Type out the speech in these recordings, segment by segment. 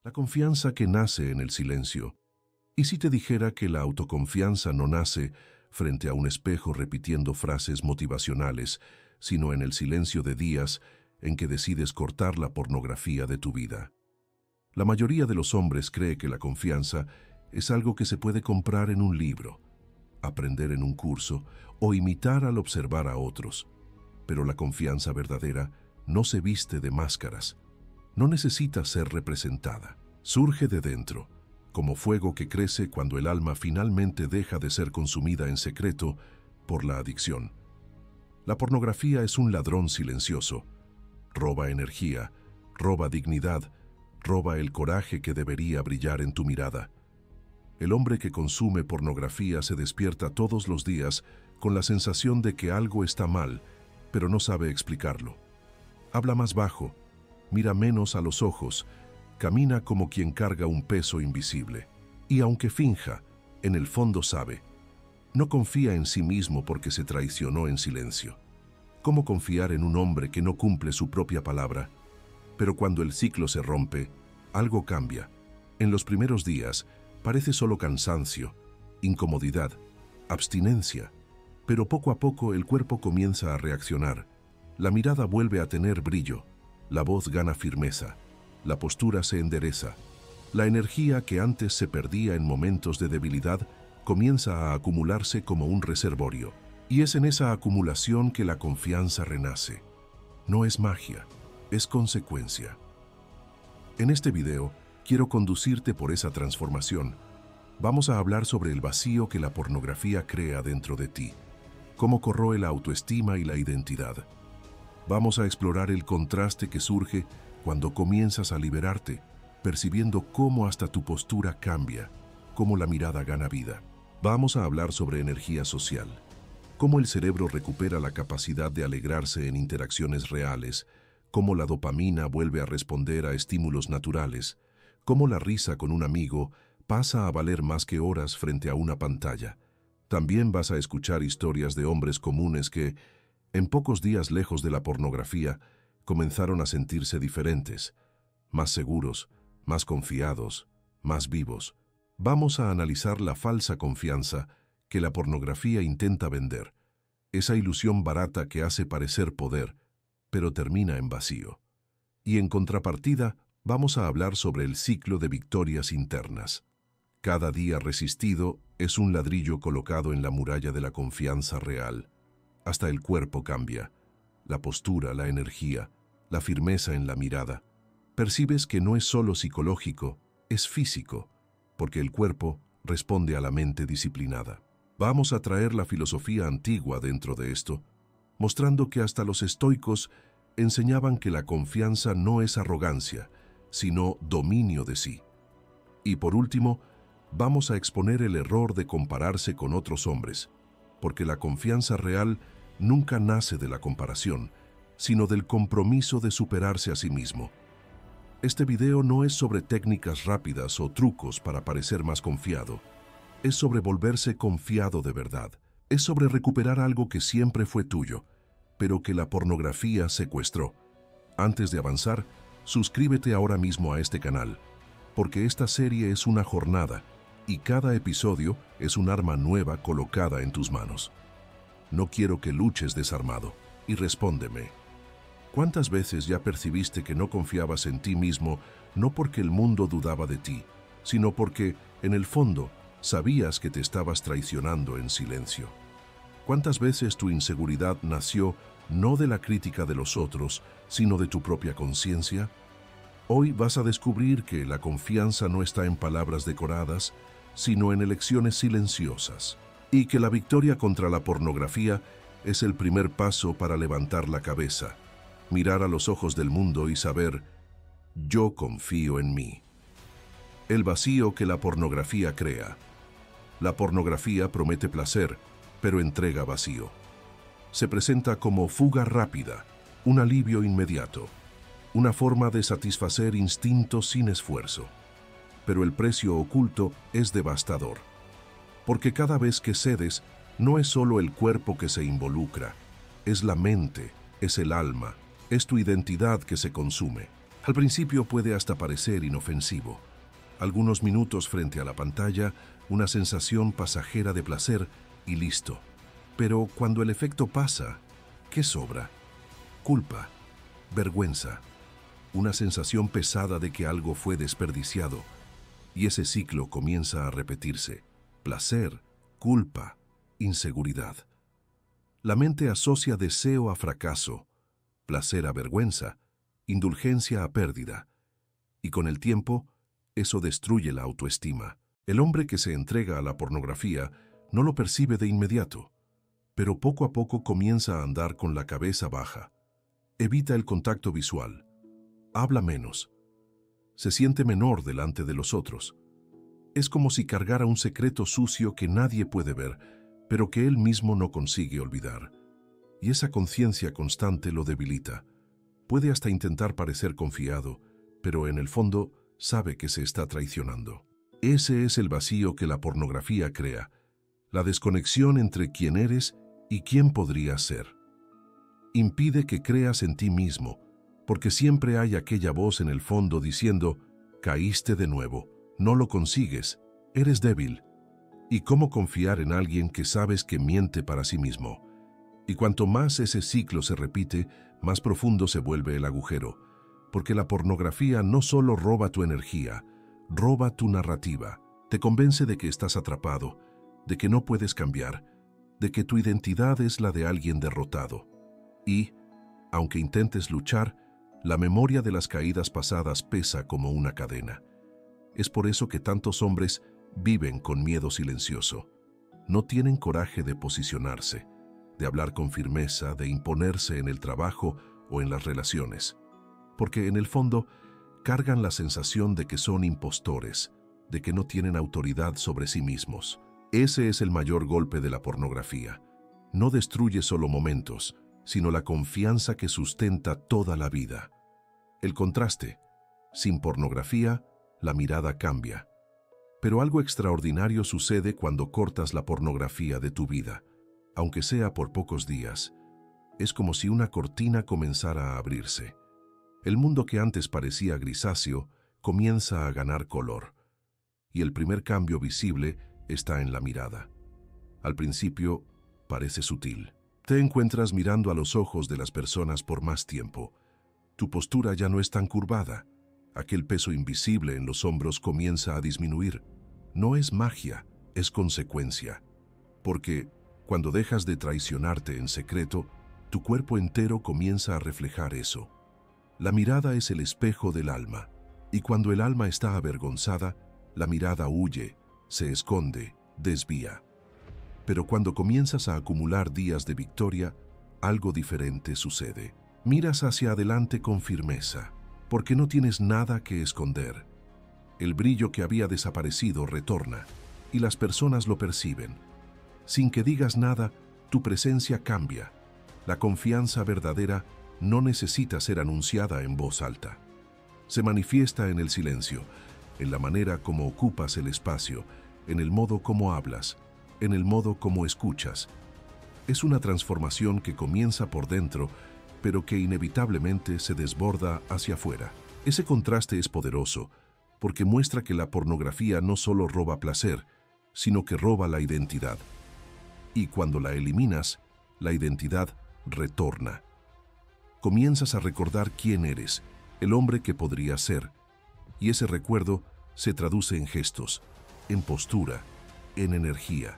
La confianza que nace en el silencio. ¿Y si te dijera que la autoconfianza no nace frente a un espejo repitiendo frases motivacionales, sino en el silencio de días en que decides cortar la pornografía de tu vida? La mayoría de los hombres cree que la confianza es algo que se puede comprar en un libro, aprender en un curso o imitar al observar a otros. Pero la confianza verdadera no se viste de máscaras, no necesita ser representada. Surge de dentro, como fuego que crece cuando el alma finalmente deja de ser consumida en secreto por la adicción. La pornografía es un ladrón silencioso. Roba energía, roba dignidad, roba el coraje que debería brillar en tu mirada. El hombre que consume pornografía se despierta todos los días con la sensación de que algo está mal, pero no sabe explicarlo. Habla más bajo, mira menos a los ojos, camina como quien carga un peso invisible. Y aunque finja, en el fondo sabe. No confía en sí mismo porque se traicionó en silencio. ¿Cómo confiar en un hombre que no cumple su propia palabra? Pero cuando el ciclo se rompe, algo cambia. En los primeros días, parece solo cansancio, incomodidad, abstinencia. Pero poco a poco el cuerpo comienza a reaccionar. La mirada vuelve a tener brillo, la voz gana firmeza, la postura se endereza. La energía que antes se perdía en momentos de debilidad comienza a acumularse como un reservorio. Y es en esa acumulación que la confianza renace. No es magia, es consecuencia. En este video, quiero conducirte por esa transformación. Vamos a hablar sobre el vacío que la pornografía crea dentro de ti, cómo corroe la autoestima y la identidad. Vamos a explorar el contraste que surge cuando comienzas a liberarte, percibiendo cómo hasta tu postura cambia, cómo la mirada gana vida. Vamos a hablar sobre energía social, cómo el cerebro recupera la capacidad de alegrarse en interacciones reales, cómo la dopamina vuelve a responder a estímulos naturales, cómo la risa con un amigo pasa a valer más que horas frente a una pantalla. También vas a escuchar historias de hombres comunes que, en pocos días lejos de la pornografía, comenzaron a sentirse diferentes, más seguros, más confiados, más vivos. Vamos a analizar la falsa confianza que la pornografía intenta vender, esa ilusión barata que hace parecer poder, pero termina en vacío. Y en contrapartida, vamos a hablar sobre el ciclo de victorias internas. Cada día resistido es un ladrillo colocado en la muralla de la confianza real. Hasta el cuerpo cambia, la postura, la energía, la firmeza en la mirada. Percibes que no es solo psicológico, es físico, porque el cuerpo responde a la mente disciplinada. Vamos a traer la filosofía antigua dentro de esto, mostrando que hasta los estoicos enseñaban que la confianza no es arrogancia, sino dominio de sí. Y por último, vamos a exponer el error de compararse con otros hombres, porque la confianza real nunca nace de la comparación, sino del compromiso de superarse a sí mismo. Este video no es sobre técnicas rápidas o trucos para parecer más confiado. Es sobre volverse confiado de verdad. Es sobre recuperar algo que siempre fue tuyo, pero que la pornografía secuestró. Antes de avanzar, suscríbete ahora mismo a este canal, porque esta serie es una jornada y cada episodio es un arma nueva colocada en tus manos. No quiero que luches desarmado. Y respóndeme. ¿Cuántas veces ya percibiste que no confiabas en ti mismo, no porque el mundo dudaba de ti, sino porque, en el fondo, sabías que te estabas traicionando en silencio? ¿Cuántas veces tu inseguridad nació no de la crítica de los otros, sino de tu propia conciencia? Hoy vas a descubrir que la confianza no está en palabras decoradas, sino en elecciones silenciosas, y que la victoria contra la pornografía es el primer paso para levantar la cabeza, mirar a los ojos del mundo y saber, yo confío en mí. El vacío que la pornografía crea. La pornografía promete placer, pero entrega vacío. Se presenta como fuga rápida, un alivio inmediato, una forma de satisfacer instintos sin esfuerzo. Pero el precio oculto es devastador, porque cada vez que cedes, no es solo el cuerpo que se involucra, es la mente, es el alma, es tu identidad que se consume. Al principio puede hasta parecer inofensivo. Algunos minutos frente a la pantalla, una sensación pasajera de placer y listo. Pero cuando el efecto pasa, ¿qué sobra? Culpa, vergüenza, una sensación pesada de que algo fue desperdiciado. Y ese ciclo comienza a repetirse. Placer, culpa, inseguridad. La mente asocia deseo a fracaso, placer a vergüenza, indulgencia a pérdida. Y con el tiempo, eso destruye la autoestima. El hombre que se entrega a la pornografía no lo percibe de inmediato, pero poco a poco comienza a andar con la cabeza baja. Evita el contacto visual. Habla menos. Se siente menor delante de los otros. Es como si cargara un secreto sucio que nadie puede ver, pero que él mismo no consigue olvidar. Y esa conciencia constante lo debilita. Puede hasta intentar parecer confiado, pero en el fondo sabe que se está traicionando. Ese es el vacío que la pornografía crea, la desconexión entre quién eres y quién podrías ser. Impide que creas en ti mismo, porque siempre hay aquella voz en el fondo diciendo, caíste de nuevo, no lo consigues, eres débil. ¿Y cómo confiar en alguien que sabes que miente para sí mismo? Y cuanto más ese ciclo se repite, más profundo se vuelve el agujero, porque la pornografía no solo roba tu energía, roba tu narrativa, te convence de que estás atrapado, de que no puedes cambiar, de que tu identidad es la de alguien derrotado. Y, aunque intentes luchar, la memoria de las caídas pasadas pesa como una cadena. Es por eso que tantos hombres viven con miedo silencioso. No tienen coraje de posicionarse, de hablar con firmeza, de imponerse en el trabajo o en las relaciones. Porque en el fondo cargan la sensación de que son impostores, de que no tienen autoridad sobre sí mismos. Ese es el mayor golpe de la pornografía. No destruye solo momentos, sino la confianza que sustenta toda la vida. El contraste. Sin pornografía, la mirada cambia. Pero algo extraordinario sucede cuando cortas la pornografía de tu vida, aunque sea por pocos días. Es como si una cortina comenzara a abrirse. El mundo que antes parecía grisáceo comienza a ganar color. Y el primer cambio visible está en la mirada. Al principio, parece sutil. Te encuentras mirando a los ojos de las personas por más tiempo. Tu postura ya no es tan curvada. Aquel peso invisible en los hombros comienza a disminuir. No es magia, es consecuencia. Porque cuando dejas de traicionarte en secreto, tu cuerpo entero comienza a reflejar eso. La mirada es el espejo del alma, y cuando el alma está avergonzada, la mirada huye, se esconde, desvía. Pero cuando comienzas a acumular días de victoria, algo diferente sucede. Miras hacia adelante con firmeza, porque no tienes nada que esconder. El brillo que había desaparecido retorna, y las personas lo perciben. Sin que digas nada, tu presencia cambia. La confianza verdadera no necesita ser anunciada en voz alta. Se manifiesta en el silencio, en la manera como ocupas el espacio, en el modo como hablas, en el modo como escuchas. Es una transformación que comienza por dentro, pero que inevitablemente se desborda hacia afuera. Ese contraste es poderoso, porque muestra que la pornografía no solo roba placer, sino que roba la identidad. Y cuando la eliminas, la identidad retorna. Comienzas a recordar quién eres, el hombre que podrías ser, y ese recuerdo se traduce en gestos, en postura, en energía.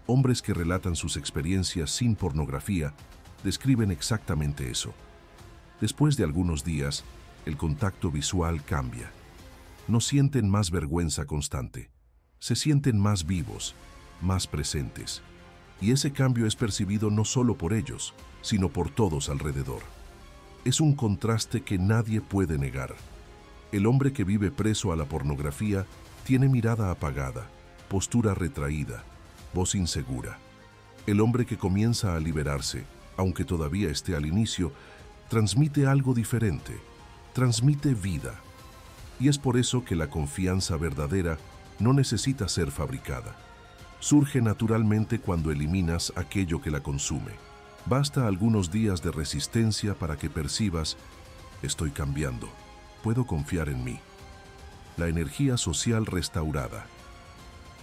Hombres que relatan sus experiencias sin pornografía describen exactamente eso. Después de algunos días, el contacto visual cambia. No sienten más vergüenza constante, se sienten más vivos, más presentes. Y ese cambio es percibido no solo por ellos, sino por todos alrededor. Es un contraste que nadie puede negar. El hombre que vive preso a la pornografía tiene mirada apagada, postura retraída, voz insegura. El hombre que comienza a liberarse, aunque todavía esté al inicio, transmite algo diferente, transmite vida. Y es por eso que la confianza verdadera no necesita ser fabricada. Surge naturalmente cuando eliminas aquello que la consume. Basta algunos días de resistencia para que percibas, estoy cambiando. puedo confiar en mí. La energía social restaurada.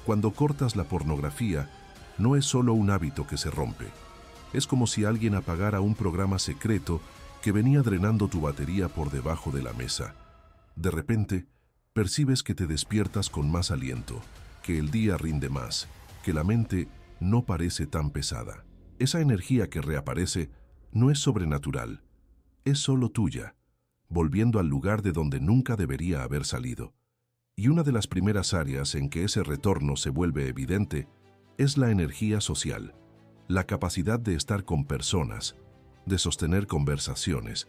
Cuando cortas la pornografía, no es solo un hábito que se rompe. Es como si alguien apagara un programa secreto que venía drenando tu batería por debajo de la mesa. De repente, percibes que te despiertas con más aliento, que el día rinde más, que la mente no parece tan pesada. Esa energía que reaparece no es sobrenatural, es solo tuya, volviendo al lugar de donde nunca debería haber salido. Y una de las primeras áreas en que ese retorno se vuelve evidente es la energía social, la capacidad de estar con personas, de sostener conversaciones,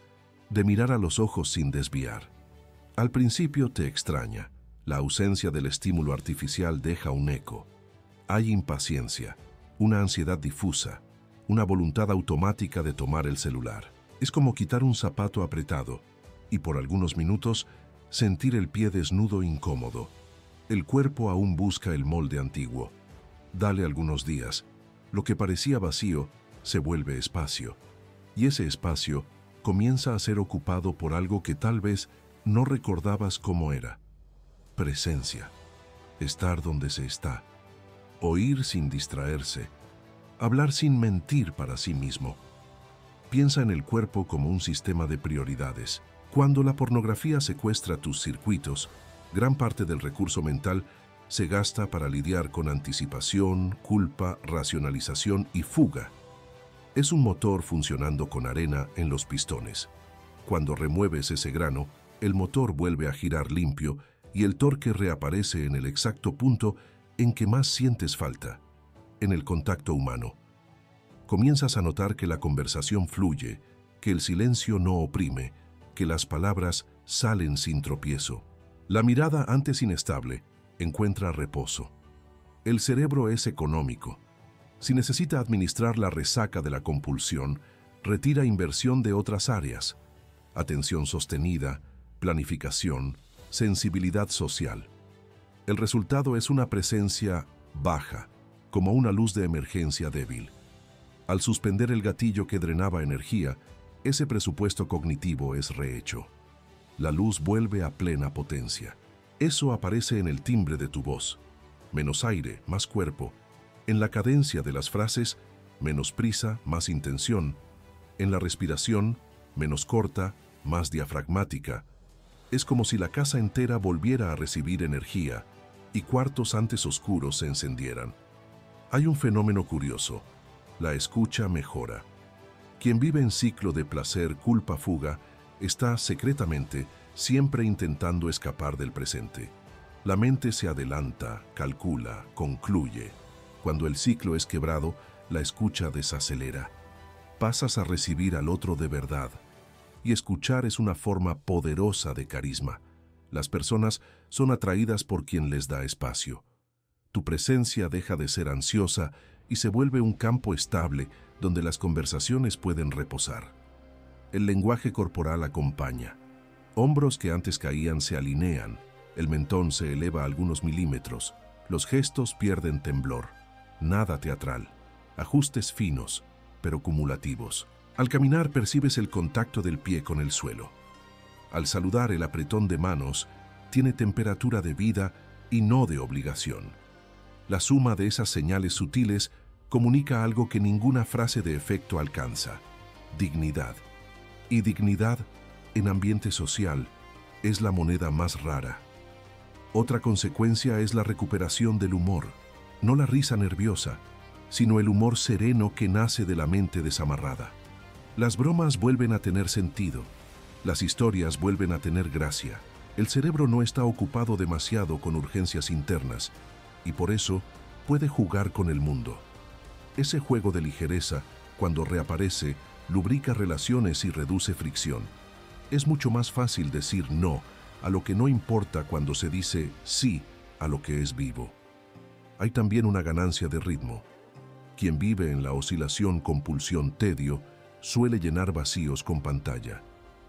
de mirar a los ojos sin desviar. Al principio te extraña, la ausencia del estímulo artificial deja un eco. Hay impaciencia, una ansiedad difusa, una voluntad automática de tomar el celular. Es como quitar un zapato apretado y por algunos minutos sentir el pie desnudo incómodo. El cuerpo aún busca el molde antiguo. Dale algunos días. Lo que parecía vacío se vuelve espacio. Y ese espacio comienza a ser ocupado por algo que tal vez no recordabas cómo era. Presencia. Estar donde se está. Oír sin distraerse. Hablar sin mentir para sí mismo. Piensa en el cuerpo como un sistema de prioridades. Cuando la pornografía secuestra tus circuitos, gran parte del recurso mental se gasta para lidiar con anticipación, culpa, racionalización y fuga. Es un motor funcionando con arena en los pistones. Cuando remueves ese grano, el motor vuelve a girar limpio y el torque reaparece en el exacto punto en que más sientes falta, en el contacto humano. Comienzas a notar que la conversación fluye, que el silencio no oprime, que las palabras salen sin tropiezo. La mirada antes inestable encuentra reposo. El cerebro es económico. Si necesita administrar la resaca de la compulsión, retira inversión de otras áreas. Atención sostenida, planificación, sensibilidad social. El resultado es una presencia baja, como una luz de emergencia débil. Al suspender el gatillo que drenaba energía, ese presupuesto cognitivo es rehecho. La luz vuelve a plena potencia. Eso aparece en el timbre de tu voz. Menos aire, más cuerpo. En la cadencia de las frases, menos prisa, más intención. En la respiración, menos corta, más diafragmática. Es como si la casa entera volviera a recibir energía y cuartos antes oscuros se encendieran. Hay un fenómeno curioso. La escucha mejora. Quien vive en ciclo de placer, culpa, fuga, está secretamente siempre intentando escapar del presente. La mente se adelanta, calcula, concluye. Cuando el ciclo es quebrado, la escucha desacelera. Pasas a recibir al otro de verdad. Y escuchar es una forma poderosa de carisma. Las personas son atraídas por quien les da espacio. Tu presencia deja de ser ansiosa y se vuelve un campo estable donde las conversaciones pueden reposar. El lenguaje corporal acompaña. Hombros que antes caían se alinean, el mentón se eleva algunos milímetros, los gestos pierden temblor, nada teatral, ajustes finos, pero cumulativos. Al caminar percibes el contacto del pie con el suelo. Al saludar el apretón de manos tiene temperatura de vida y no de obligación. La suma de esas señales sutiles comunica algo que ninguna frase de efecto alcanza: dignidad. Y dignidad, en ambiente social, es la moneda más rara. Otra consecuencia es la recuperación del humor, no la risa nerviosa, sino el humor sereno que nace de la mente desamarrada. Las bromas vuelven a tener sentido, las historias vuelven a tener gracia. El cerebro no está ocupado demasiado con urgencias internas y por eso puede jugar con el mundo. Ese juego de ligereza, cuando reaparece, lubrica relaciones y reduce fricción. Es mucho más fácil decir no a lo que no importa cuando se dice sí a lo que es vivo. Hay también una ganancia de ritmo. Quien vive en la oscilación compulsión-tedio suele llenar vacíos con pantalla.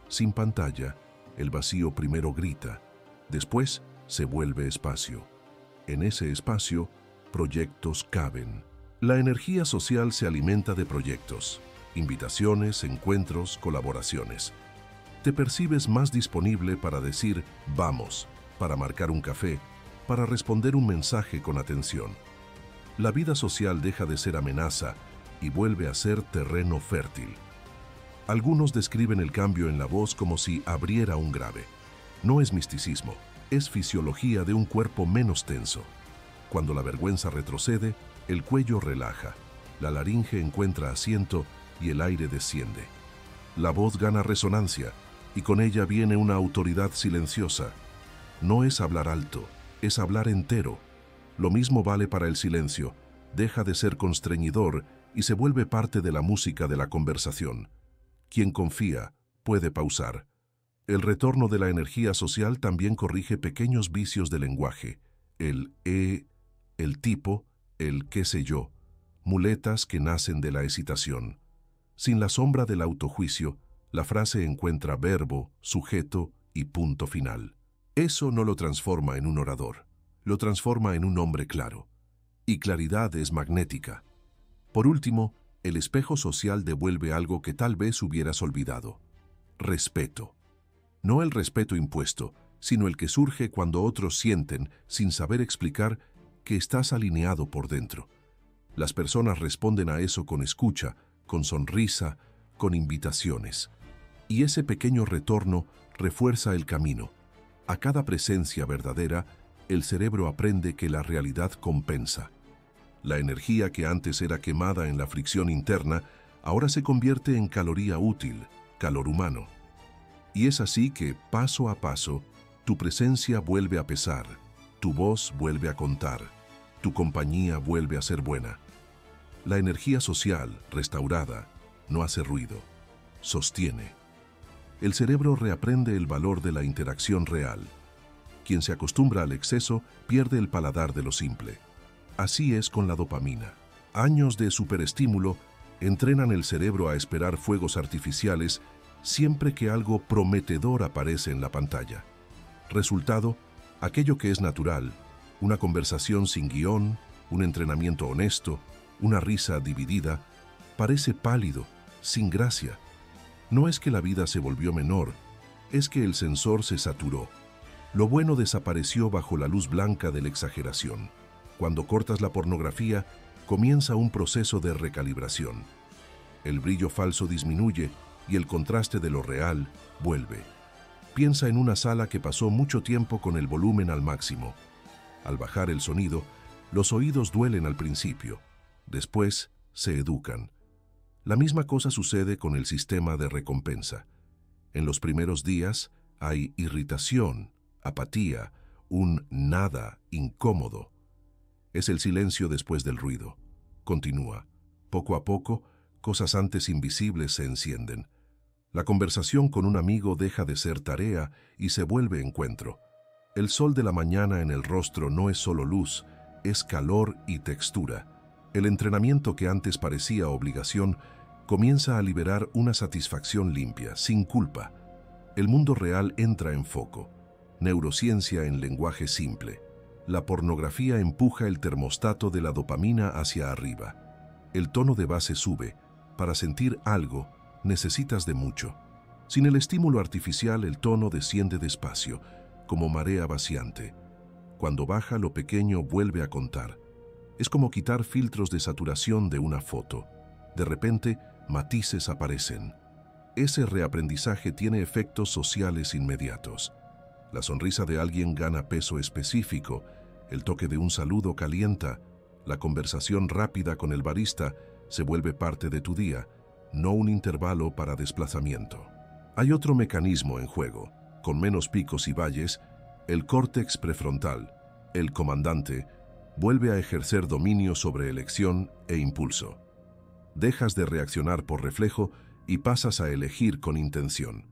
Sin pantalla, el vacío primero grita, después se vuelve espacio. En ese espacio, proyectos caben. La energía social se alimenta de proyectos, invitaciones, encuentros, colaboraciones. Te percibes más disponible para decir vamos, para marcar un café, para responder un mensaje con atención. La vida social deja de ser amenaza y vuelve a ser terreno fértil. Algunos describen el cambio en la voz como si abriera un grave. No es misticismo, es fisiología de un cuerpo menos tenso. Cuando la vergüenza retrocede, el cuello relaja, la laringe encuentra asiento y el aire desciende. La voz gana resonancia y con ella viene una autoridad silenciosa. No es hablar alto, es hablar entero. Lo mismo vale para el silencio, deja de ser constreñidor y se vuelve parte de la música de la conversación. Quien confía puede pausar. El retorno de la energía social también corrige pequeños vicios de lenguaje, el el tipo, el qué sé yo, muletas que nacen de la hesitación. Sin la sombra del autojuicio, la frase encuentra verbo, sujeto y punto final. Eso no lo transforma en un orador, lo transforma en un hombre claro. Y claridad es magnética. Por último, el espejo social devuelve algo que tal vez hubieras olvidado. Respeto. No el respeto impuesto, sino el que surge cuando otros sienten, sin saber explicar, que estás alineado por dentro. Las personas responden a eso con escucha, con sonrisa, con invitaciones. Y ese pequeño retorno refuerza el camino. A cada presencia verdadera, el cerebro aprende que la realidad compensa. La energía que antes era quemada en la fricción interna, ahora se convierte en caloría útil, calor humano. Y es así que, paso a paso, tu presencia vuelve a pesar, tu voz vuelve a contar, tu compañía vuelve a ser buena. La energía social, restaurada, no hace ruido, sostiene. El cerebro reaprende el valor de la interacción real. Quien se acostumbra al exceso pierde el paladar de lo simple. Así es con la dopamina. Años de superestímulo entrenan el cerebro a esperar fuegos artificiales siempre que algo prometedor aparece en la pantalla. Resultado, aquello que es natural, una conversación sin guión, un entrenamiento honesto, una risa dividida, parece pálido, sin gracia. No es que la vida se volvió menor, es que el sensor se saturó. Lo bueno desapareció bajo la luz blanca de la exageración. Cuando cortas la pornografía, comienza un proceso de recalibración. El brillo falso disminuye y el contraste de lo real vuelve. Piensa en una sala que pasó mucho tiempo con el volumen al máximo. Al bajar el sonido, los oídos duelen al principio. Después, se educan. La misma cosa sucede con el sistema de recompensa. En los primeros días hay irritación, apatía, un nada incómodo. Es el silencio después del ruido. Continúa. Poco a poco, cosas antes invisibles se encienden. La conversación con un amigo deja de ser tarea y se vuelve encuentro. El sol de la mañana en el rostro no es solo luz, es calor y textura. El entrenamiento que antes parecía obligación comienza a liberar una satisfacción limpia, sin culpa. El mundo real entra en foco. Neurociencia en lenguaje simple. La pornografía empuja el termostato de la dopamina hacia arriba. El tono de base sube. Para sentir algo, necesitas de mucho. Sin el estímulo artificial, el tono desciende despacio, como marea vaciante. Cuando baja, lo pequeño vuelve a contar. Es como quitar filtros de saturación de una foto. De repente, matices aparecen. Ese reaprendizaje tiene efectos sociales inmediatos. La sonrisa de alguien gana peso específico, el toque de un saludo calienta, la conversación rápida con el barista se vuelve parte de tu día, no un intervalo para desplazamiento. Hay otro mecanismo en juego. Con menos picos y valles, el córtex prefrontal, el comandante, vuelve a ejercer dominio sobre elección e impulso. Dejas de reaccionar por reflejo y pasas a elegir con intención.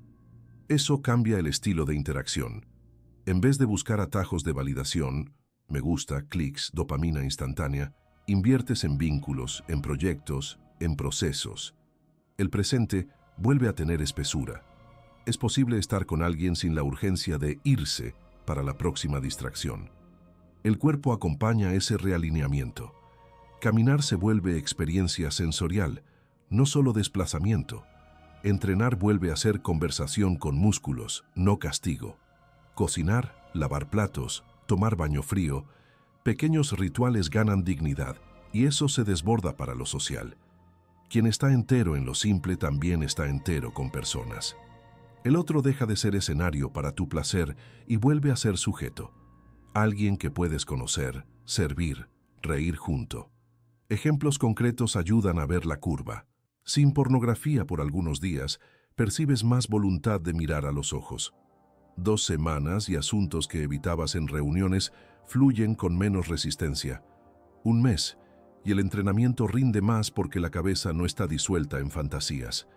Eso cambia el estilo de interacción. En vez de buscar atajos de validación, me gusta, clics, dopamina instantánea, inviertes en vínculos, en proyectos, en procesos. El presente vuelve a tener espesura. Es posible estar con alguien sin la urgencia de irse para la próxima distracción. El cuerpo acompaña ese realineamiento. Caminar se vuelve experiencia sensorial, no solo desplazamiento. Entrenar vuelve a ser conversación con músculos, no castigo. Cocinar, lavar platos, tomar baño frío, pequeños rituales ganan dignidad y eso se desborda para lo social. Quien está entero en lo simple también está entero con personas. El otro deja de ser escenario para tu placer y vuelve a ser sujeto. Alguien que puedes conocer, servir, reír junto. Ejemplos concretos ayudan a ver la curva. Sin pornografía por algunos días, percibes más voluntad de mirar a los ojos. 2 semanas y asuntos que evitabas en reuniones fluyen con menos resistencia. 1 mes y el entrenamiento rinde más porque la cabeza no está disuelta en fantasías.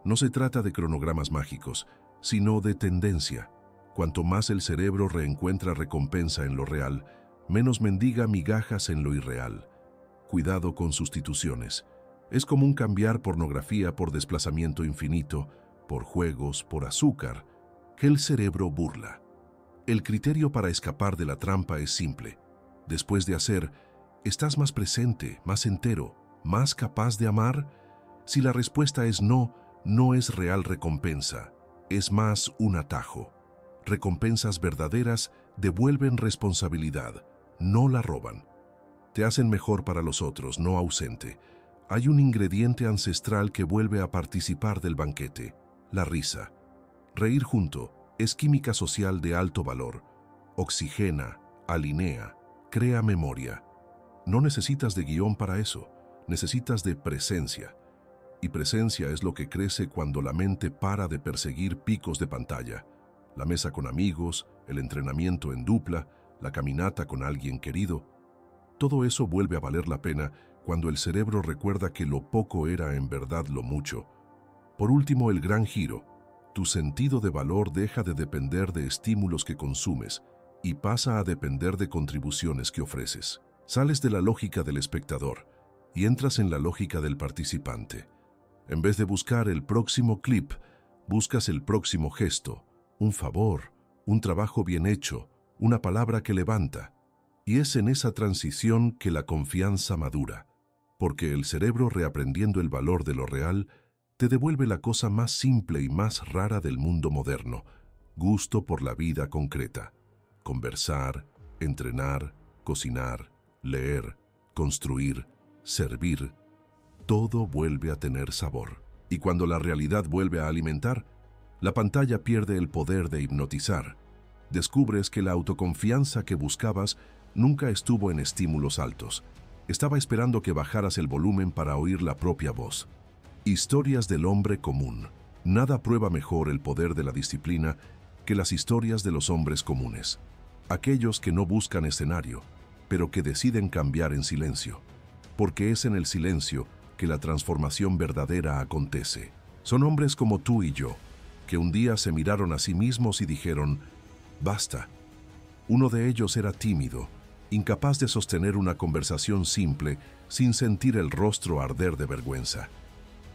No se trata de cronogramas mágicos, sino de tendencia. Cuanto más el cerebro reencuentra recompensa en lo real, menos mendiga migajas en lo irreal. Cuidado con sustituciones. Es común cambiar pornografía por desplazamiento infinito, por juegos, por azúcar, que el cerebro burla. El criterio para escapar de la trampa es simple. Después de hacer, ¿estás más presente, más entero, más capaz de amar? Si la respuesta es no, no es real recompensa, es más un atajo. Recompensas verdaderas devuelven responsabilidad, no la roban. Te hacen mejor para los otros, no ausente. Hay un ingrediente ancestral que vuelve a participar del banquete, la risa. Reír junto es química social de alto valor. Oxigena, alinea, crea memoria. No necesitas de guión para eso, necesitas de presencia. Y presencia es lo que crece cuando la mente para de perseguir picos de pantalla. La mesa con amigos, el entrenamiento en dupla, la caminata con alguien querido. Todo eso vuelve a valer la pena cuando el cerebro recuerda que lo poco era en verdad lo mucho. Por último, el gran giro. Tu sentido de valor deja de depender de estímulos que consumes y pasa a depender de contribuciones que ofreces. Sales de la lógica del espectador y entras en la lógica del participante. En vez de buscar el próximo clip, buscas el próximo gesto, un favor, un trabajo bien hecho, una palabra que levanta. Y es en esa transición que la confianza madura, porque el cerebro, reaprendiendo el valor de lo real, te devuelve la cosa más simple y más rara del mundo moderno, gusto por la vida concreta. Conversar, entrenar, cocinar, leer, construir, servir, todo vuelve a tener sabor. Y cuando la realidad vuelve a alimentar, la pantalla pierde el poder de hipnotizar. Descubres que la autoconfianza que buscabas nunca estuvo en estímulos altos. Estaba esperando que bajaras el volumen para oír la propia voz. Historias del hombre común. Nada prueba mejor el poder de la disciplina que las historias de los hombres comunes. Aquellos que no buscan escenario, pero que deciden cambiar en silencio. Porque es en el silencio que la transformación verdadera acontece. Son hombres como tú y yo, que un día se miraron a sí mismos y dijeron, basta. Uno de ellos era tímido, incapaz de sostener una conversación simple sin sentir el rostro arder de vergüenza.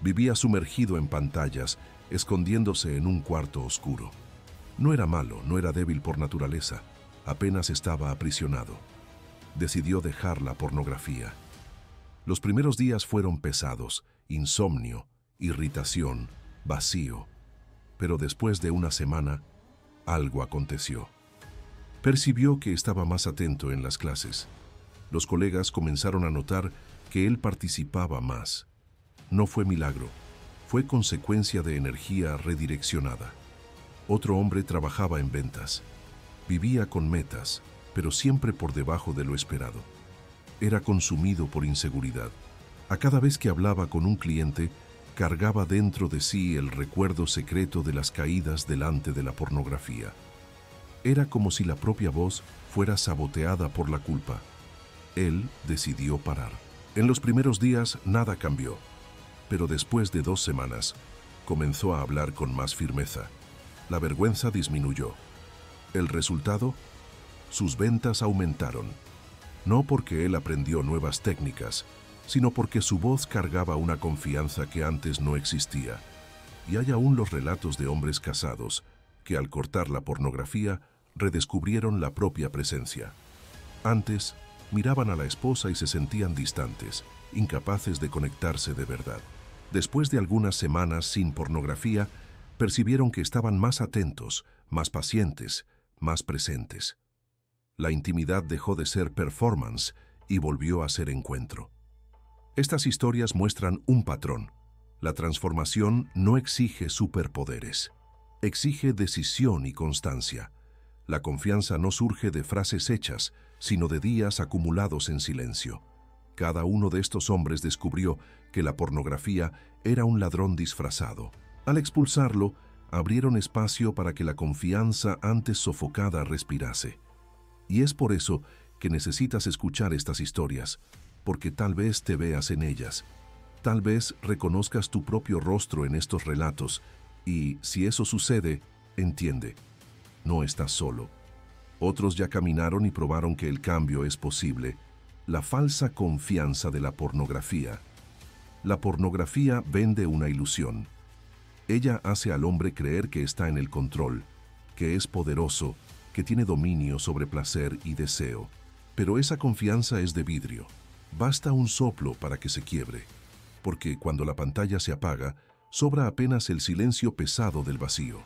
Vivía sumergido en pantallas, escondiéndose en un cuarto oscuro. No era malo, no era débil por naturaleza, apenas estaba aprisionado. Decidió dejar la pornografía. Los primeros días fueron pesados, insomnio, irritación, vacío. Pero después de una semana, algo aconteció. Percibió que estaba más atento en las clases. Los colegas comenzaron a notar que él participaba más. No fue milagro, fue consecuencia de energía redireccionada. Otro hombre trabajaba en ventas. Vivía con metas, pero siempre por debajo de lo esperado. Era consumido por inseguridad. A cada vez que hablaba con un cliente, cargaba dentro de sí el recuerdo secreto de las caídas delante de la pornografía. Era como si la propia voz fuera saboteada por la culpa. Él decidió parar. En los primeros días nada cambió, pero después de 2 semanas comenzó a hablar con más firmeza. La vergüenza disminuyó. El resultado, sus ventas aumentaron. No porque él aprendió nuevas técnicas, sino porque su voz cargaba una confianza que antes no existía. Y hay aún los relatos de hombres casados que al cortar la pornografía redescubrieron la propia presencia. Antes, miraban a la esposa y se sentían distantes, incapaces de conectarse de verdad. Después de algunas semanas sin pornografía, percibieron que estaban más atentos, más pacientes, más presentes. La intimidad dejó de ser performance y volvió a ser encuentro. Estas historias muestran un patrón. La transformación no exige superpoderes. Exige decisión y constancia. La confianza no surge de frases hechas, sino de días acumulados en silencio. Cada uno de estos hombres descubrió que la pornografía era un ladrón disfrazado. Al expulsarlo, abrieron espacio para que la confianza antes sofocada respirase. Y es por eso que necesitas escuchar estas historias, porque tal vez te veas en ellas. Tal vez reconozcas tu propio rostro en estos relatos y, si eso sucede, entiende, no estás solo. Otros ya caminaron y probaron que el cambio es posible. La falsa confianza de la pornografía. La pornografía vende una ilusión. Ella hace al hombre creer que está en el control, que es poderoso, que tiene dominio sobre placer y deseo. Pero esa confianza es de vidrio. Basta un soplo para que se quiebre, porque cuando la pantalla se apaga, sobra apenas el silencio pesado del vacío.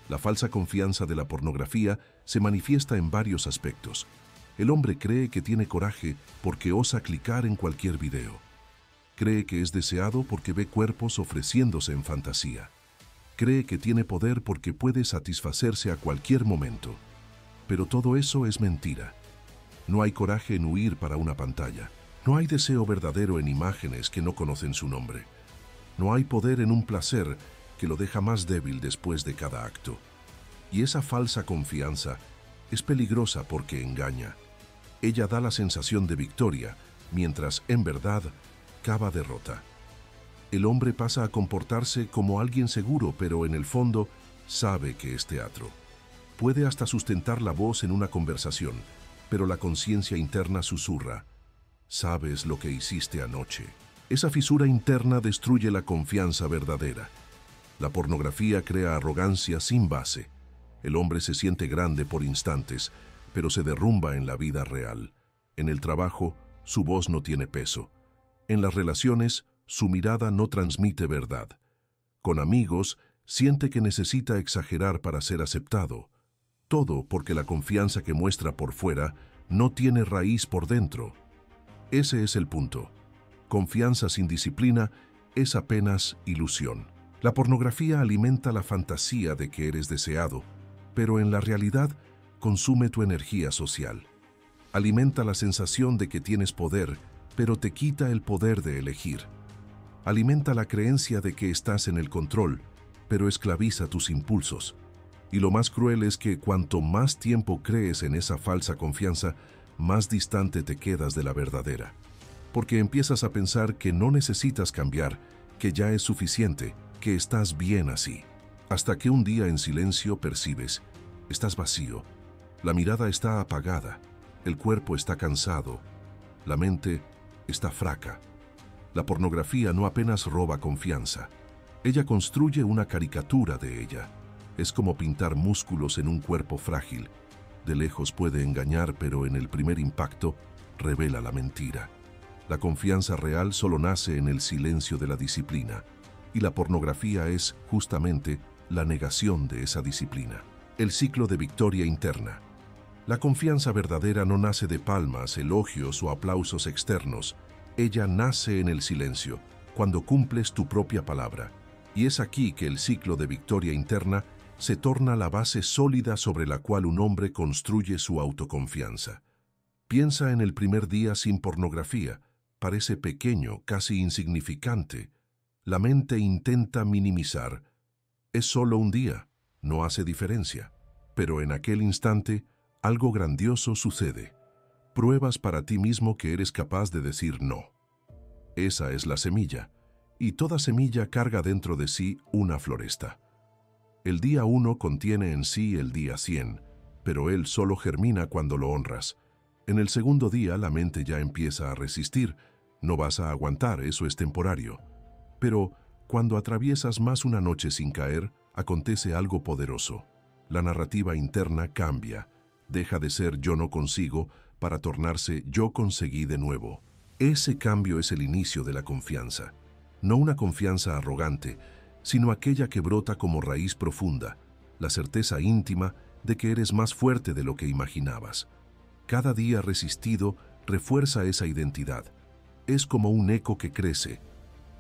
La falsa confianza de la pornografía se manifiesta en varios aspectos. El hombre cree que tiene coraje porque osa clicar en cualquier video. Cree que es deseado porque ve cuerpos ofreciéndose en fantasía. Cree que tiene poder porque puede satisfacerse a cualquier momento. Pero todo eso es mentira. No hay coraje en huir para una pantalla. No hay deseo verdadero en imágenes que no conocen su nombre. No hay poder en un placer que lo deja más débil después de cada acto. Y esa falsa confianza es peligrosa porque engaña. Ella da la sensación de victoria, mientras en verdad cava derrota. El hombre pasa a comportarse como alguien seguro, pero en el fondo sabe que es teatro. Puede hasta sustentar la voz en una conversación, pero la conciencia interna susurra: «Sabes lo que hiciste anoche». Esa fisura interna destruye la confianza verdadera. La pornografía crea arrogancia sin base. El hombre se siente grande por instantes, pero se derrumba en la vida real. En el trabajo, su voz no tiene peso. En las relaciones, su mirada no transmite verdad. Con amigos, siente que necesita exagerar para ser aceptado. Todo porque la confianza que muestra por fuera no tiene raíz por dentro. Ese es el punto. Confianza sin disciplina es apenas ilusión. La pornografía alimenta la fantasía de que eres deseado, pero en la realidad consume tu energía social. Alimenta la sensación de que tienes poder, pero te quita el poder de elegir. Alimenta la creencia de que estás en el control, pero esclaviza tus impulsos. Y lo más cruel es que cuanto más tiempo crees en esa falsa confianza, más distante te quedas de la verdadera. Porque empiezas a pensar que no necesitas cambiar, que ya es suficiente, que estás bien así. Hasta que un día en silencio percibes: estás vacío, la mirada está apagada, el cuerpo está cansado, la mente está fraca. La pornografía no apenas roba confianza, ella construye una caricatura de ella. Es como pintar músculos en un cuerpo frágil. De lejos puede engañar, pero en el primer impacto revela la mentira. La confianza real solo nace en el silencio de la disciplina, y la pornografía es, justamente, la negación de esa disciplina. El ciclo de victoria interna. La confianza verdadera no nace de palmas, elogios o aplausos externos. Ella nace en el silencio, cuando cumples tu propia palabra. Y es aquí que el ciclo de victoria interna se torna la base sólida sobre la cual un hombre construye su autoconfianza. Piensa en el primer día sin pornografía. Parece pequeño, casi insignificante. La mente intenta minimizar. Es solo un día, no hace diferencia. Pero en aquel instante, algo grandioso sucede. Pruebas para ti mismo que eres capaz de decir no. Esa es la semilla, y toda semilla carga dentro de sí una floresta. El día 1 contiene en sí el día 100, pero él solo germina cuando lo honras. En el segundo día la mente ya empieza a resistir. No vas a aguantar, eso es temporario. Pero cuando atraviesas más una noche sin caer, acontece algo poderoso. La narrativa interna cambia. Deja de ser yo no consigo para tornarse yo conseguí de nuevo. Ese cambio es el inicio de la confianza. no una confianza arrogante, sino aquella que brota como raíz profunda, la certeza íntima de que eres más fuerte de lo que imaginabas. Cada día resistido refuerza esa identidad. Es como un eco que crece.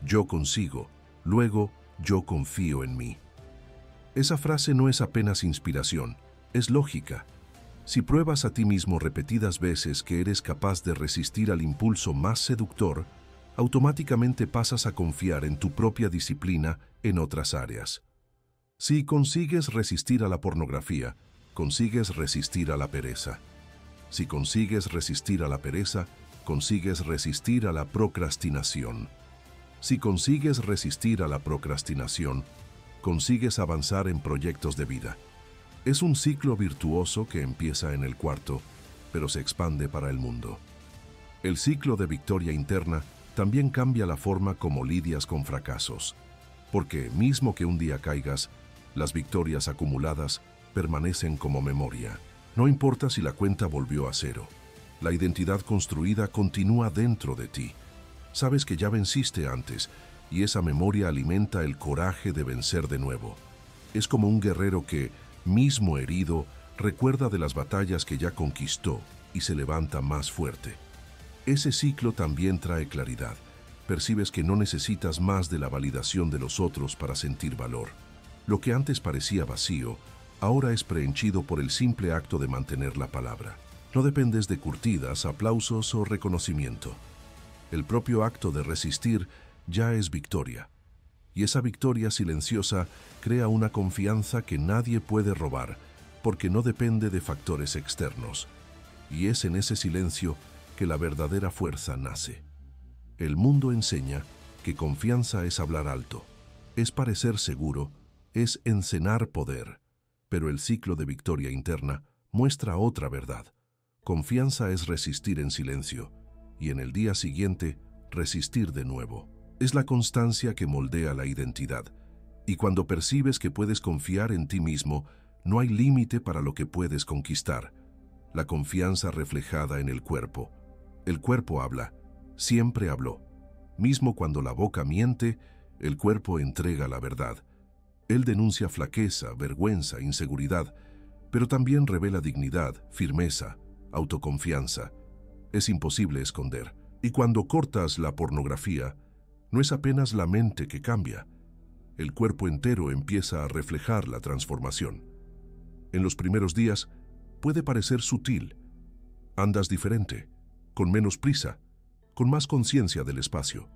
Yo consigo, luego yo confío en mí. Esa frase no es apenas inspiración, es lógica. Si pruebas a ti mismo repetidas veces que eres capaz de resistir al impulso más seductor, automáticamente pasas a confiar en tu propia disciplina en otras áreas. Si consigues resistir a la pornografía, consigues resistir a la pereza. Si consigues resistir a la pereza, consigues resistir a la procrastinación. Si consigues resistir a la procrastinación, consigues avanzar en proyectos de vida. Es un ciclo virtuoso que empieza en el cuarto, pero se expande para el mundo. El ciclo de victoria interna también cambia la forma como lidias con fracasos, porque mismo que un día caigas, las victorias acumuladas permanecen como memoria. No importa si la cuenta volvió a cero. La identidad construida continúa dentro de ti. Sabes que ya venciste antes, y esa memoria alimenta el coraje de vencer de nuevo. Es como un guerrero que, mismo herido, recuerda de las batallas que ya conquistó y se levanta más fuerte. Ese ciclo también trae claridad. Percibes que no necesitas más de la validación de los otros para sentir valor. Lo que antes parecía vacío, ahora es preenchido por el simple acto de mantener la palabra. No dependes de curtidas, aplausos o reconocimiento. El propio acto de resistir ya es victoria. Y esa victoria silenciosa crea una confianza que nadie puede robar, porque no depende de factores externos. Y es en ese silencio que la verdadera fuerza nace. El mundo enseña que confianza es hablar alto, es parecer seguro, es encenar poder. Pero el ciclo de victoria interna muestra otra verdad. Confianza es resistir en silencio, y en el día siguiente, resistir de nuevo. Es la constancia que moldea la identidad, y cuando percibes que puedes confiar en ti mismo, no hay límite para lo que puedes conquistar. La confianza reflejada en el cuerpo. El cuerpo habla, siempre habló. Mismo cuando la boca miente, el cuerpo entrega la verdad. Él denuncia flaqueza, vergüenza, inseguridad, pero también revela dignidad, firmeza, autoconfianza. Es imposible esconder. Y cuando cortas la pornografía, no es apenas la mente que cambia. El cuerpo entero empieza a reflejar la transformación. En los primeros días puede parecer sutil. Andas diferente, con menos prisa, con más conciencia del espacio.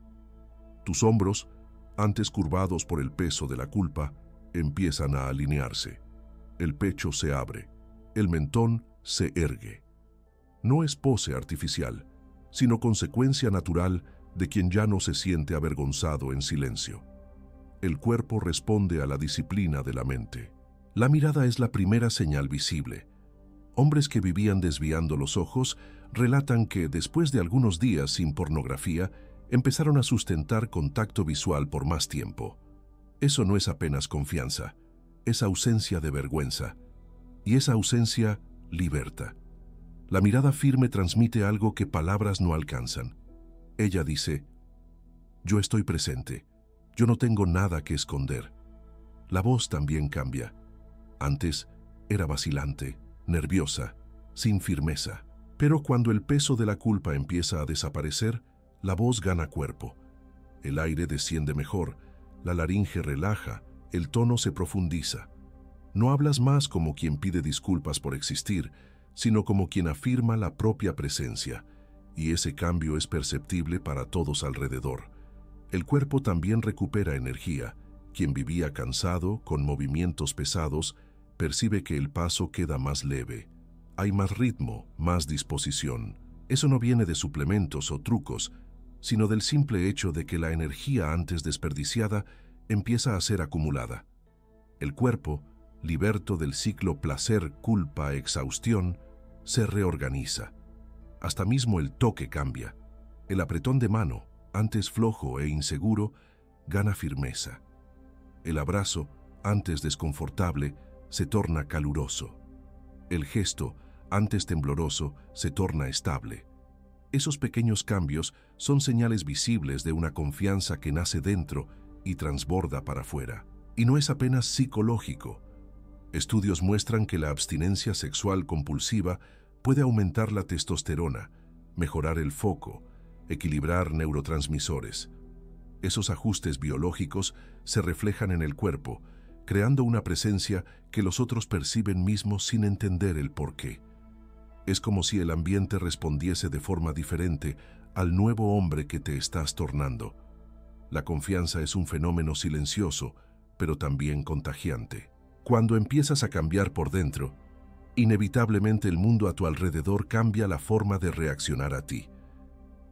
Tus hombros, antes curvados por el peso de la culpa, empiezan a alinearse. El pecho se abre, el mentón se ergue. No es pose artificial, sino consecuencia natural de quien ya no se siente avergonzado en silencio. El cuerpo responde a la disciplina de la mente. La mirada es la primera señal visible. Hombres que vivían desviando los ojos relatan que después de algunos días sin pornografía, empezaron a sustentar contacto visual por más tiempo. Eso no es apenas confianza, es ausencia de vergüenza. Y esa ausencia liberta. La mirada firme transmite algo que palabras no alcanzan. Ella dice, yo estoy presente, yo no tengo nada que esconder. La voz también cambia. Antes era vacilante, nerviosa, sin firmeza. Pero cuando el peso de la culpa empieza a desaparecer, la voz gana cuerpo. El aire desciende mejor, la laringe relaja, el tono se profundiza. No hablas más como quien pide disculpas por existir, sino como quien afirma la propia presencia, y ese cambio es perceptible para todos alrededor. El cuerpo también recupera energía. Quien vivía cansado, con movimientos pesados, percibe que el paso queda más leve. Hay más ritmo, más disposición. Eso no viene de suplementos o trucos, sino del simple hecho de que la energía antes desperdiciada empieza a ser acumulada. El cuerpo, liberto del ciclo placer-culpa-exhaustión, se reorganiza. Hasta mismo el toque cambia. El apretón de mano, antes flojo e inseguro, gana firmeza. El abrazo, antes desconfortable, se torna caluroso. El gesto, antes tembloroso, se torna estable. Esos pequeños cambios son señales visibles de una confianza que nace dentro y transborda para afuera. Y no es apenas psicológico. Estudios muestran que la abstinencia sexual compulsiva puede aumentar la testosterona, mejorar el foco, equilibrar neurotransmisores. Esos ajustes biológicos se reflejan en el cuerpo, creando una presencia que los otros perciben mismos sin entender el porqué. Es como si el ambiente respondiese de forma diferente al nuevo hombre que te estás tornando. La confianza es un fenómeno silencioso, pero también contagiante. Cuando empiezas a cambiar por dentro, inevitablemente el mundo a tu alrededor cambia la forma de reaccionar a ti.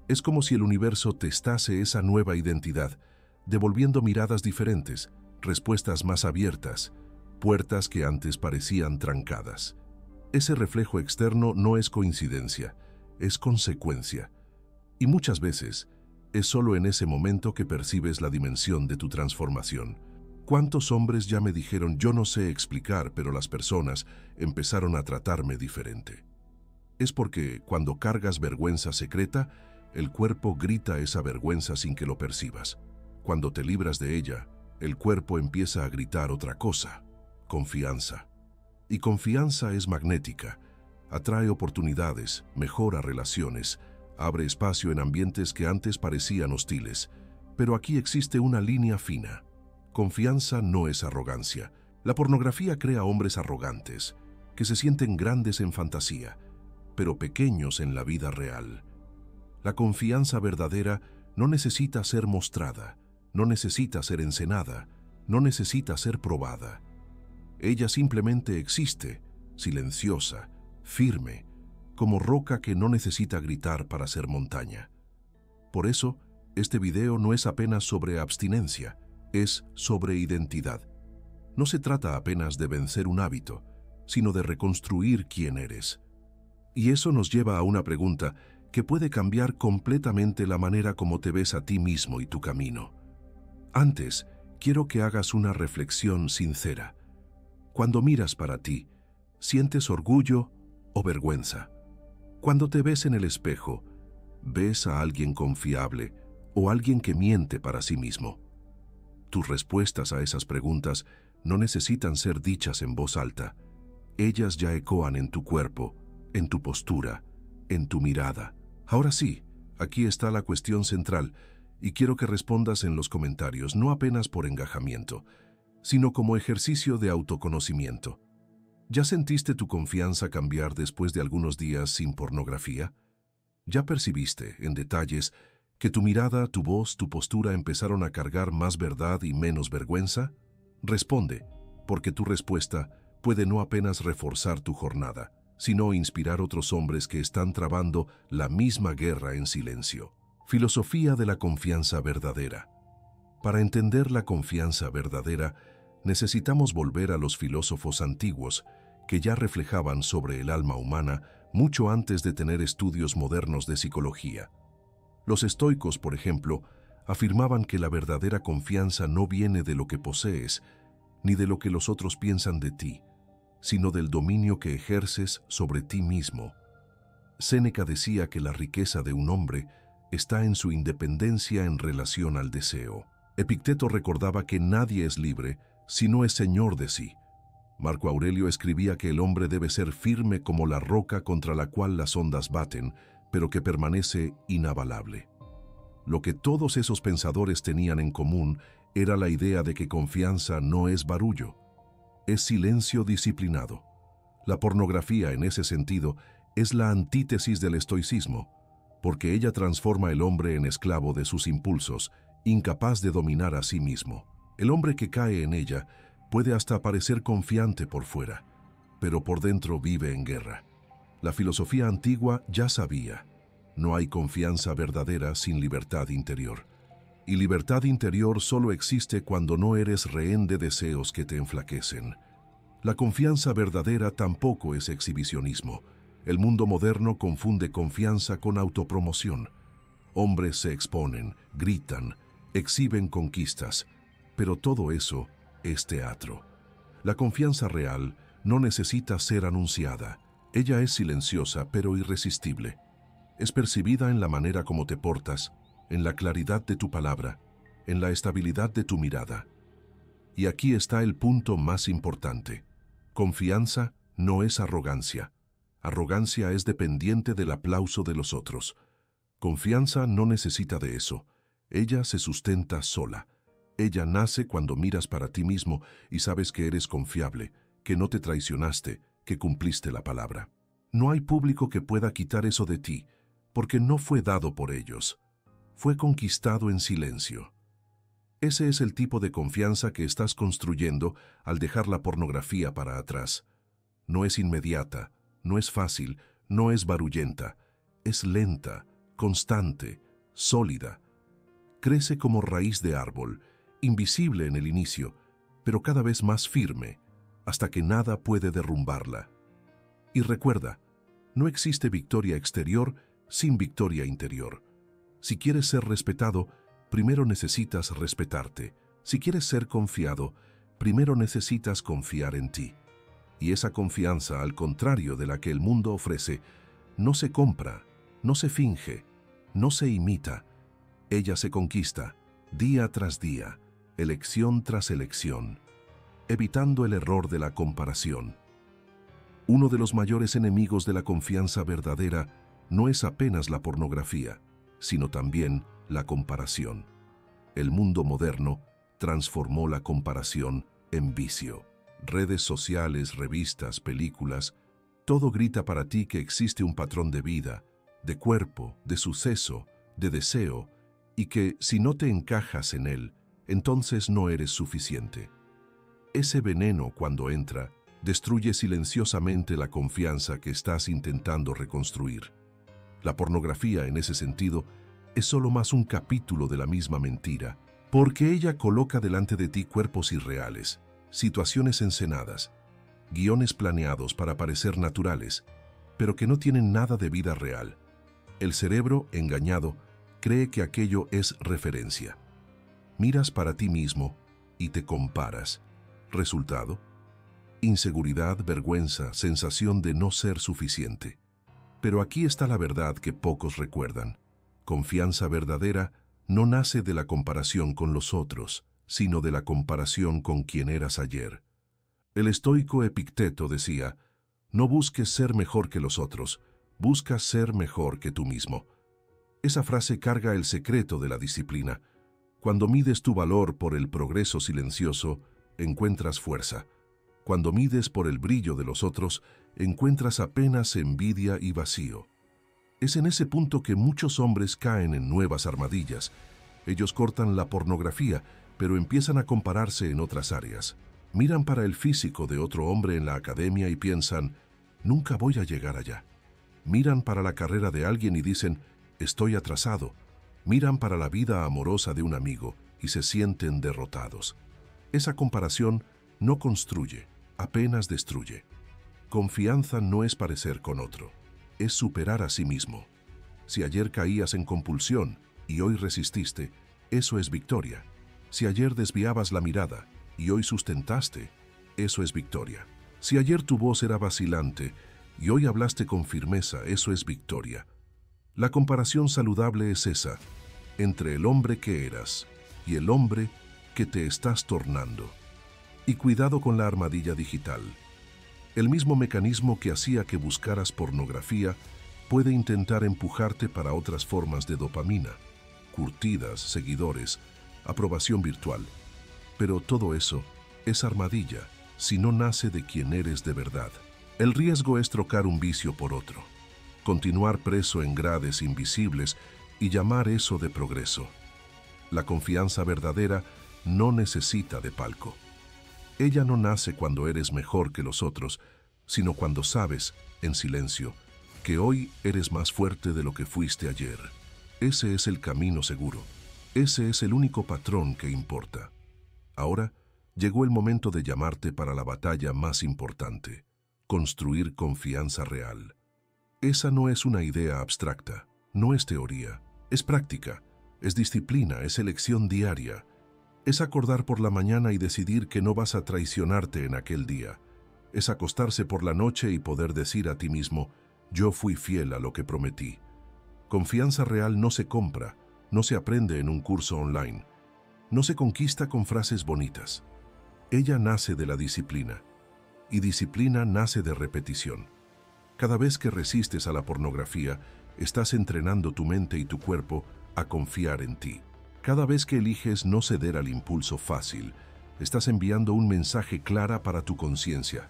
Es como si el universo testase esa nueva identidad, devolviendo miradas diferentes, respuestas más abiertas, puertas que antes parecían trancadas. Ese reflejo externo no es coincidencia, es consecuencia. Y muchas veces, es solo en ese momento que percibes la dimensión de tu transformación. ¿Cuántos hombres ya me dijeron, yo no sé explicar, pero las personas empezaron a tratarme diferente? Es porque cuando cargas vergüenza secreta, el cuerpo grita esa vergüenza sin que lo percibas. Cuando te libras de ella, el cuerpo empieza a gritar otra cosa: confianza. Y confianza es magnética, atrae oportunidades, mejora relaciones, abre espacio en ambientes que antes parecían hostiles. Pero aquí existe una línea fina. Confianza no es arrogancia. La pornografía crea hombres arrogantes, que se sienten grandes en fantasía, pero pequeños en la vida real. La confianza verdadera no necesita ser mostrada, no necesita ser encenada, no necesita ser probada. Ella simplemente existe, silenciosa, firme, como roca que no necesita gritar para ser montaña. Por eso, este video no es apenas sobre abstinencia, es sobre identidad. No se trata apenas de vencer un hábito, sino de reconstruir quién eres. Y eso nos lleva a una pregunta que puede cambiar completamente la manera como te ves a ti mismo y tu camino. Antes, quiero que hagas una reflexión sincera. Cuando miras para ti, ¿sientes orgullo o vergüenza? Cuando te ves en el espejo, ¿ves a alguien confiable o alguien que miente para sí mismo? Tus respuestas a esas preguntas no necesitan ser dichas en voz alta. Ellas ya ecoan en tu cuerpo, en tu postura, en tu mirada. Ahora sí, aquí está la cuestión central, y quiero que respondas en los comentarios, no apenas por engajamiento, sino como ejercicio de autoconocimiento. ¿Ya sentiste tu confianza cambiar después de algunos días sin pornografía? ¿Ya percibiste, en detalles, que tu mirada, tu voz, tu postura empezaron a cargar más verdad y menos vergüenza? Responde, porque tu respuesta puede no apenas reforzar tu jornada, sino inspirar otros hombres que están trabando la misma guerra en silencio. Filosofía de la confianza verdadera. Para entender la confianza verdadera, necesitamos volver a los filósofos antiguos que ya reflejaban sobre el alma humana mucho antes de tener estudios modernos de psicología. Los estoicos, por ejemplo, afirmaban que la verdadera confianza no viene de lo que posees, ni de lo que los otros piensan de ti, sino del dominio que ejerces sobre ti mismo. Séneca decía que la riqueza de un hombre está en su independencia en relación al deseo. Epicteto recordaba que nadie es libre si no es señor de sí. Marco Aurelio escribía que el hombre debe ser firme como la roca contra la cual las ondas baten, pero que permanece inabalable. Lo que todos esos pensadores tenían en común era la idea de que confianza no es barullo, es silencio disciplinado. La pornografía, en ese sentido, es la antítesis del estoicismo, porque ella transforma al hombre en esclavo de sus impulsos, incapaz de dominar a sí mismo. El hombre que cae en ella puede hasta parecer confiante por fuera, pero por dentro vive en guerra. La filosofía antigua ya sabía, no hay confianza verdadera sin libertad interior. Y libertad interior solo existe cuando no eres rehén de deseos que te enflaquecen. La confianza verdadera tampoco es exhibicionismo. El mundo moderno confunde confianza con autopromoción. Hombres se exponen, gritan, exhiben conquistas, pero todo eso es teatro. La confianza real no necesita ser anunciada. Ella es silenciosa pero irresistible. Es percibida en la manera como te portas, en la claridad de tu palabra, en la estabilidad de tu mirada. Y aquí está el punto más importante. Confianza no es arrogancia. Arrogancia es dependiente del aplauso de los otros. Confianza no necesita de eso. Ella se sustenta sola. Ella nace cuando miras para ti mismo y sabes que eres confiable, que no te traicionaste, que cumpliste la palabra. No hay público que pueda quitar eso de ti, porque no fue dado por ellos. Fue conquistado en silencio. Ese es el tipo de confianza que estás construyendo al dejar la pornografía para atrás. No es inmediata, no es fácil, no es barullenta. Es lenta, constante, sólida. Crece como raíz de árbol, invisible en el inicio, pero cada vez más firme, hasta que nada puede derrumbarla. Y recuerda, no existe victoria exterior sin victoria interior. Si quieres ser respetado, primero necesitas respetarte. Si quieres ser confiado, primero necesitas confiar en ti. Y esa confianza, al contrario de la que el mundo ofrece, no se compra, no se finge, no se imita. Ella se conquista, día tras día, elección tras elección, evitando el error de la comparación. Uno de los mayores enemigos de la confianza verdadera no es apenas la pornografía, sino también la comparación. El mundo moderno transformó la comparación en vicio. Redes sociales, revistas, películas, todo grita para ti que existe un patrón de vida, de cuerpo, de suceso, de deseo, y que si no te encajas en él, entonces no eres suficiente. Ese veneno, cuando entra, destruye silenciosamente la confianza que estás intentando reconstruir. La pornografía, en ese sentido, es solo más un capítulo de la misma mentira, porque ella coloca delante de ti cuerpos irreales, situaciones encenadas, guiones planeados para parecer naturales, pero que no tienen nada de vida real. El cerebro, engañado, cree que aquello es referencia. Miras para ti mismo y te comparas. Resultado: inseguridad, vergüenza, sensación de no ser suficiente. Pero aquí está la verdad que pocos recuerdan. Confianza verdadera no nace de la comparación con los otros, sino de la comparación con quien eras ayer. El estoico Epicteto decía: no busques ser mejor que los otros, busca ser mejor que tú mismo. Esa frase carga el secreto de la disciplina. Cuando mides tu valor por el progreso silencioso, encuentras fuerza. Cuando mides por el brillo de los otros, encuentras apenas envidia y vacío. Es en ese punto que muchos hombres caen en nuevas armadillas. Ellos cortan la pornografía, pero empiezan a compararse en otras áreas. Miran para el físico de otro hombre en la academia y piensan: nunca voy a llegar allá. Miran para la carrera de alguien y dicen: estoy atrasado. Miran para la vida amorosa de un amigo y se sienten derrotados. Esa comparación no construye, apenas destruye. Confianza no es parecer con otro, es superar a sí mismo. Si ayer caías en compulsión y hoy resististe, eso es victoria. Si ayer desviabas la mirada y hoy sustentaste, eso es victoria. Si ayer tu voz era vacilante y hoy hablaste con firmeza, eso es victoria. La comparación saludable es esa, entre el hombre que eras y el hombre que te estás tornando. Y cuidado con la armadilla digital. El mismo mecanismo que hacía que buscaras pornografía puede intentar empujarte para otras formas de dopamina, curtidas, seguidores, aprobación virtual. Pero todo eso es armadilla si no nace de quien eres de verdad. El riesgo es trocar un vicio por otro, continuar preso en grades invisibles y llamar eso de progreso. La confianza verdadera no necesita de palco. Ella no nace cuando eres mejor que los otros, sino cuando sabes, en silencio, que hoy eres más fuerte de lo que fuiste ayer. Ese es el camino seguro. Ese es el único patrón que importa. Ahora llegó el momento de llamarte para la batalla más importante: construir confianza real. Esa no es una idea abstracta, no es teoría, es práctica, es disciplina, es elección diaria. Es acordar por la mañana y decidir que no vas a traicionarte en aquel día. Es acostarse por la noche y poder decir a ti mismo: yo fui fiel a lo que prometí. Confianza real no se compra, no se aprende en un curso online, no se conquista con frases bonitas. Ella nace de la disciplina, y disciplina nace de repetición. Cada vez que resistes a la pornografía, estás entrenando tu mente y tu cuerpo a confiar en ti. Cada vez que eliges no ceder al impulso fácil, estás enviando un mensaje claro para tu conciencia.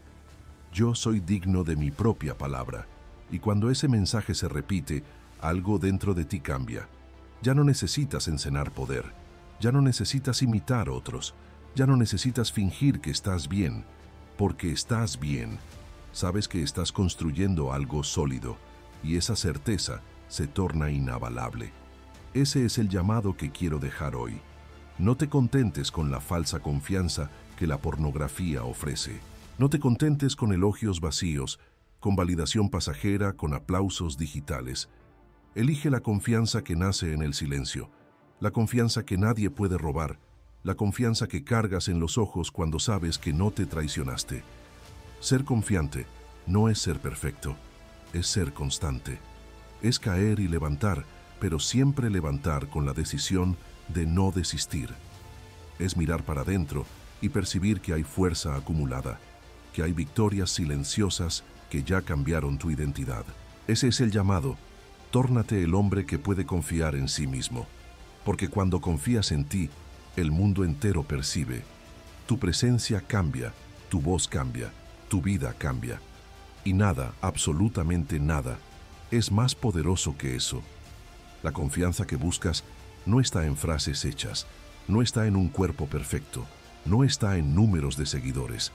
Yo soy digno de mi propia palabra. Y cuando ese mensaje se repite, algo dentro de ti cambia. Ya no necesitas encenar poder. Ya no necesitas imitar a otros. Ya no necesitas fingir que estás bien. Porque estás bien. Sabes que estás construyendo algo sólido. Y esa certeza se torna inabalable. Ese es el llamado que quiero dejar hoy. No te contentes con la falsa confianza que la pornografía ofrece. No te contentes con elogios vacíos, con validación pasajera, con aplausos digitales. Elige la confianza que nace en el silencio, la confianza que nadie puede robar, la confianza que cargas en los ojos cuando sabes que no te traicionaste. Ser confiante no es ser perfecto, es ser constante. Es caer y levantar, pero siempre levantar con la decisión de no desistir. Es mirar para adentro y percibir que hay fuerza acumulada, que hay victorias silenciosas que ya cambiaron tu identidad. Ese es el llamado. Tórnate el hombre que puede confiar en sí mismo. Porque cuando confías en ti, el mundo entero percibe. Tu presencia cambia, tu voz cambia, tu vida cambia. Y nada, absolutamente nada, es más poderoso que eso. La confianza que buscas no está en frases hechas, no está en un cuerpo perfecto, no está en números de seguidores.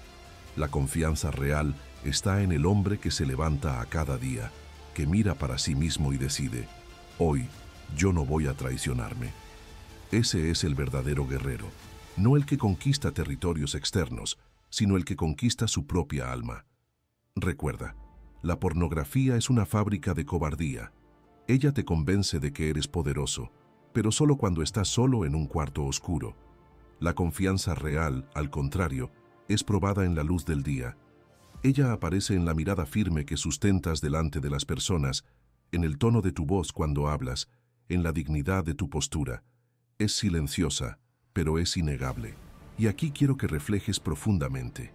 La confianza real está en el hombre que se levanta a cada día, que mira para sí mismo y decide, hoy yo no voy a traicionarme. Ese es el verdadero guerrero, no el que conquista territorios externos, sino el que conquista su propia alma. Recuerda, la pornografía es una fábrica de cobardía. Ella te convence de que eres poderoso, pero solo cuando estás solo en un cuarto oscuro. La confianza real, al contrario, es probada en la luz del día. Ella aparece en la mirada firme que sustentas delante de las personas, en el tono de tu voz cuando hablas, en la dignidad de tu postura. Es silenciosa, pero es innegable. Y aquí quiero que reflejes profundamente.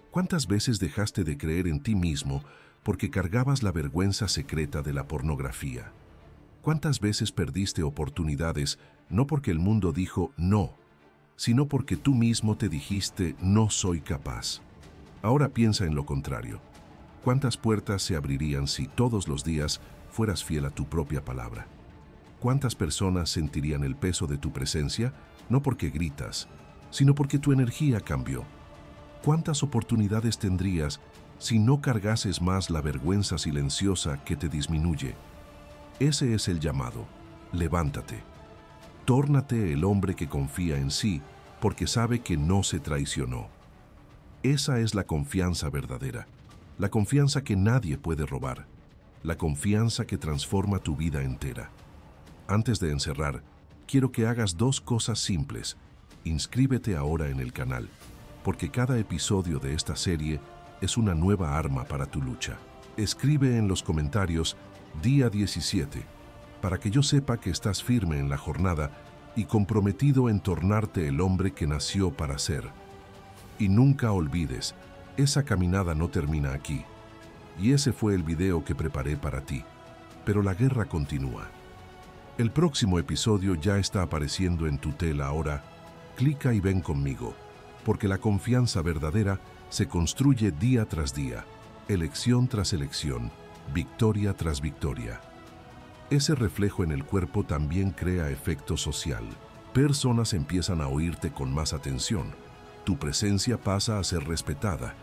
¿Cuántas veces dejaste de creer en ti mismo porque cargabas la vergüenza secreta de la pornografía? ¿Cuántas veces perdiste oportunidades no porque el mundo dijo no, sino porque tú mismo te dijiste no soy capaz? Ahora piensa en lo contrario. ¿Cuántas puertas se abrirían si todos los días fueras fiel a tu propia palabra? ¿Cuántas personas sentirían el peso de tu presencia, no porque gritas, sino porque tu energía cambió? ¿Cuántas oportunidades tendrías si no cargases más la vergüenza silenciosa que te disminuye? Ese es el llamado. Levántate. Tórnate el hombre que confía en sí, porque sabe que no se traicionó. Esa es la confianza verdadera, la confianza que nadie puede robar, la confianza que transforma tu vida entera. Antes de encerrar, quiero que hagas dos cosas simples. Inscríbete ahora en el canal, porque cada episodio de esta serie es una nueva arma para tu lucha. Escribe en los comentarios Día 17, para que yo sepa que estás firme en la jornada y comprometido en tornarte el hombre que nació para ser. Y nunca olvides, esa caminada no termina aquí. Y ese fue el video que preparé para ti. Pero la guerra continúa. El próximo episodio ya está apareciendo en tu tela ahora. Clica y ven conmigo, porque la confianza verdadera se construye día tras día, elección tras elección, victoria tras victoria. Ese reflejo en el cuerpo también crea efecto social. Personas empiezan a oírte con más atención. Tu presencia pasa a ser respetada,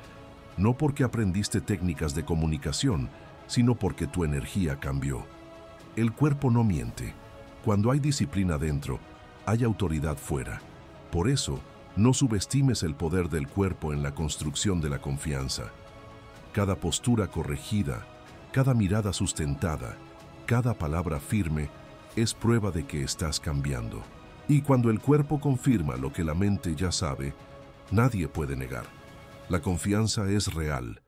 no porque aprendiste técnicas de comunicación, sino porque tu energía cambió. El cuerpo no miente. Cuando hay disciplina dentro, hay autoridad fuera. Por eso, no subestimes el poder del cuerpo en la construcción de la confianza. Cada postura corregida, cada mirada sustentada, cada palabra firme es prueba de que estás cambiando. Y cuando el cuerpo confirma lo que la mente ya sabe, nadie puede negar. La confianza es real,